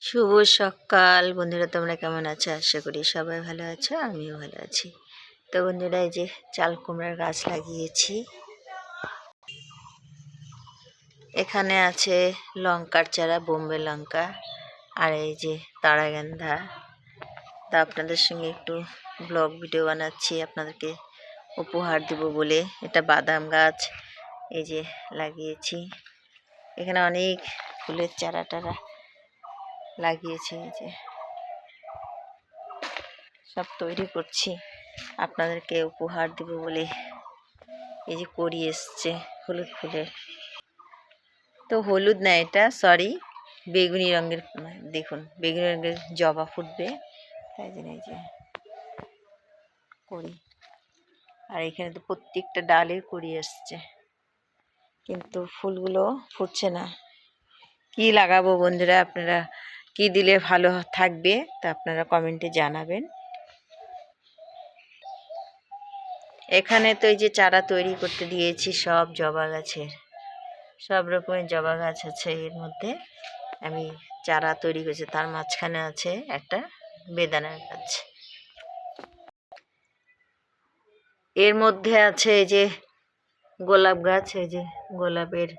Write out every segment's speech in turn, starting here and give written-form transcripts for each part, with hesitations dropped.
শুভ সকাল বন্ধুরা, তোমরা কেমন আছো? আশা করি সবাই ভালো আছো, আমিও ভালো আছি। তো বন্ধুরা, এই যে চাল কুমড়ার গাছ লাগিয়েছি। এখানে আছে লঙ্কার চারা, বোম্বে লঙ্কা, আর এই যে তারাগেন্ধা। তা আপনাদের সঙ্গে একটু ব্লগ ভিডিও বানাচ্ছি, আপনাদেরকে উপহার দেব বলে। এটা বাদাম গাছ এই যে লাগিয়েছি। এখানে অনেক ফুলের চারা টারা লাগিয়েছি, এই যে সব তৈরি করছি আপনাদেরকে উপহার দেব বলে। এই যে করি এসছে হলুদ ফুলের, তো হলুদ না, এটা সরি বেগুনি রঙের। দেখুন বেগুনি রঙের জবা ফুটবে, তাই জন্য এই যে করি। আর এখানে তো প্রত্যেকটা ডালে করি এসছে, কিন্তু ফুলগুলো ফুটছে না। কি লাগাবো বন্ধুরা, আপনারা কি দিলে ভালো থাকবে তা আপনারা কমেন্টে জানাবেন। এখানে তো এই যে চারা তৈরি করতে দিয়েছি সব জবা গাছের, সব রকমের জবা গাছ আছে। এর মধ্যে আমি চারা তৈরি করেছি, তার মাঝখানে আছে একটা বেদানার গাছ। এর মধ্যে আছে এই যে গোলাপ গাছ, এই যে গোলাপের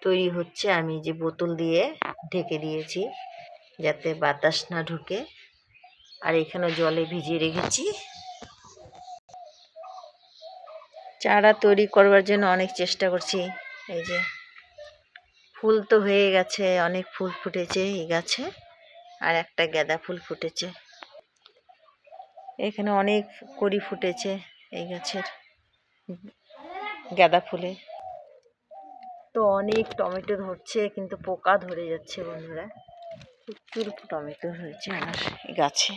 তৈরি হচ্ছে। আমি যে বোতল দিয়ে ঢেকে দিয়েছি যাতে বাতাস না ঢুকে। আর এখানে জলে ভিজিয়ে রেখেছি। চারা তৈরি করবার জন্য অনেক চেষ্টা করছি। এই যে ফুল তো হয়ে গেছে, অনেক ফুল ফুটেছে এই গাছে, আর একটা গাঁদা ফুল ফুটেছে। এখানে অনেক কড়ি ফুটেছে এই গাছের গাঁদা ফুলে। তো অনেক টমেটো ধরছে, কিন্তু পোকা ধরে যাচ্ছে বন্ধুরা। প্রচুর টমেটো হয়েছে আমার এই গাছে।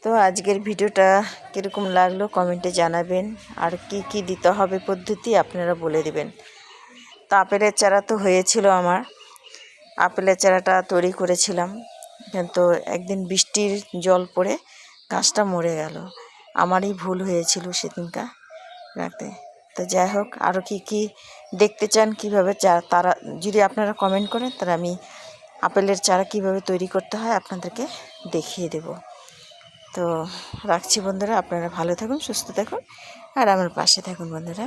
তো আজকের ভিডিওটা কীরকম লাগলো কমেন্টে জানাবেন। আর কি কি দিতে হবে পদ্ধতি আপনারা বলে দিবেন। তো আপেলের চারা তো হয়েছিল আমার, আপেলের চারাটা তৈরি করেছিলাম, কিন্তু একদিন বৃষ্টির জল পড়ে গাছটা মরে গেল। আমারই ভুল হয়েছিল সেদিনকা রাখতে। তো যাই হোক, আরও কি কি দেখতে চান কীভাবে তারা যদি আপনারা কমেন্ট করেন, তাহলে আমি আপেলের চারা কীভাবে তৈরি করতে হয় আপনাদেরকে দেখিয়ে দেব। তো রাখছি বন্ধুরা, আপনারা ভালো থাকুন, সুস্থ থাকুন, আর আমার পাশে থাকুন বন্ধুরা।